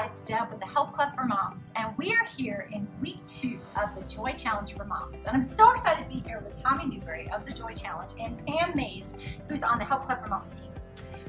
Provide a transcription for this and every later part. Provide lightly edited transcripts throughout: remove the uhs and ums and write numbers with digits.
it's Deb with the Help Club for Moms, and we are here in week 2 of the Joy Challenge for Moms. And I'm so excited to be here with Tommy Newberry of the Joy Challenge and Pam Mays, who's on the Help Club for Moms team.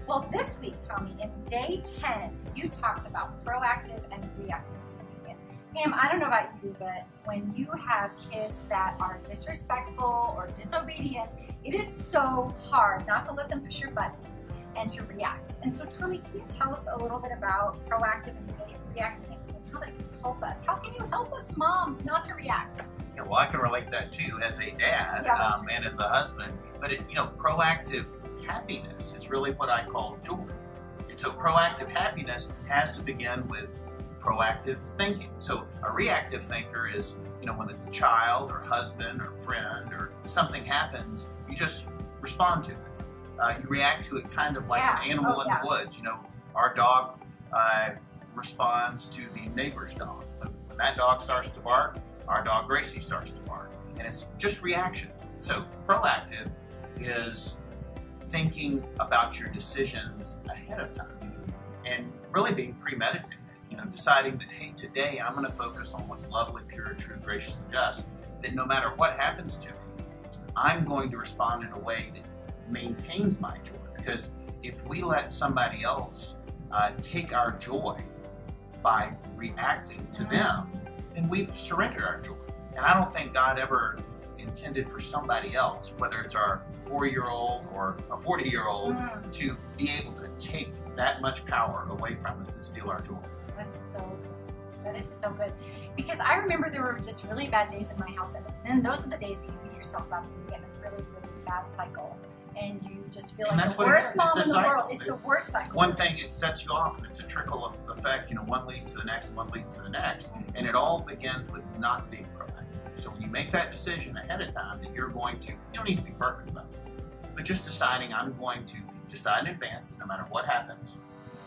Well, this week, Tommy, in day 10, you talked about proactive and reactive thinking. And Pam, I don't know about you, but when you have kids that are disrespectful or disobedient, it is so hard not to let them push your buttons and to react. And so, Tommy, can you tell us a little bit about proactive and reactive thinking and how that can help us? How can you help us moms not to react? Yeah, well, I can relate that too as a dad and as a husband. But proactive happiness is really what I call joy. And so proactive happiness has to begin with proactive thinking. So a reactive thinker is, when the child or husband or friend or something happens, you just respond to it. You react to it kind of like an animal in the woods. Our dog responds to the neighbor's dog. When that dog starts to bark, our dog Gracie starts to bark. And it's just reaction. So proactive is thinking about your decisions ahead of time and really being premeditated. Deciding that, hey, today I'm going to focus on what's lovely, pure, true, gracious, and just, that no matter what happens to me, I'm going to respond in a way that maintains my joy. Because if we let somebody else take our joy by reacting to them, then we've surrendered our joy. And I don't think God ever intended for somebody else, whether it's our 4-year-old or a 40-year-old, to be able to take that much power away from us and steal our joy. That's so good. That is so good. Because I remember there were just really bad days in my house, and then those are the days that you beat yourself up and you get in a really, really bad cycle. And you just feel like the worst mom in the world. It's the worst cycle. One thing, it sets you off, and it's a trickle of effect. One leads to the next, one leads to the next. And it all begins with not being proactive. So when you make that decision ahead of time that you're going to, you don't need to be perfect about it, but just deciding I'm going to decide in advance that no matter what happens,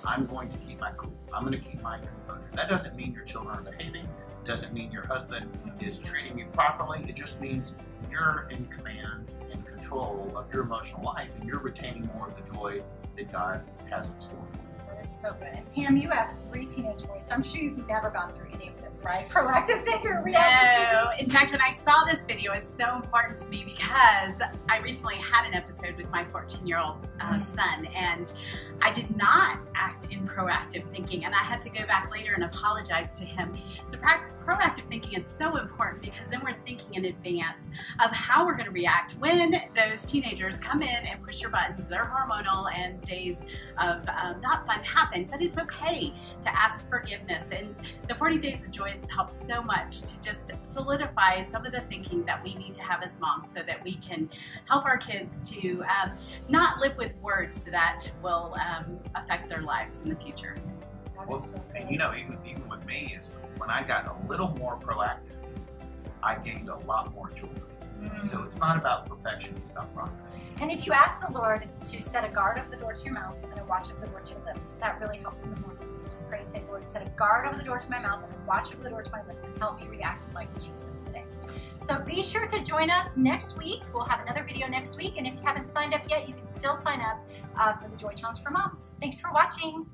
I'm going to keep my cool. I'm going to keep my composure. That doesn't mean your children are behaving. It doesn't mean your husband is treating you properly. It just means you're in command and control of your emotional life, and you're retaining more of the joy that God has in store for you. That is so good. And Pam, you have 3 teenage boys, so I'm sure you've never gone through any of this, right? Proactive thinker, reactive thinking. No. In fact, when I saw this video, it's so important to me because I recently had an episode with my 14-year-old son, and I did not act in proactive thinking, and I had to go back later and apologize to him. So proactive thinking is so important because then we're thinking in advance of how we're going to react when those teenagers come in and push your buttons. They're hormonal, and days of not fun happen, but it's okay to ask forgiveness. And the 40 Days of Joy has helped so much to just solidify some of the thinking that we need to have as moms so that we can help our kids to not live with words that will affect their lives in the future. Well, so even with me, is when I got a little more proactive, I gained a lot more joy. So it's not about perfection, it's about progress. And if you ask the Lord to set a guard over the door to your mouth and a watch over the door to your lips, that really helps in the morning. Just pray and say, Lord, set a guard over the door to my mouth and a watch over the door to my lips, and help me react like Jesus today. So be sure to join us next week. We'll have another video next week. And if you haven't signed up yet, you can still sign up for the Joy Challenge for Moms. Thanks for watching.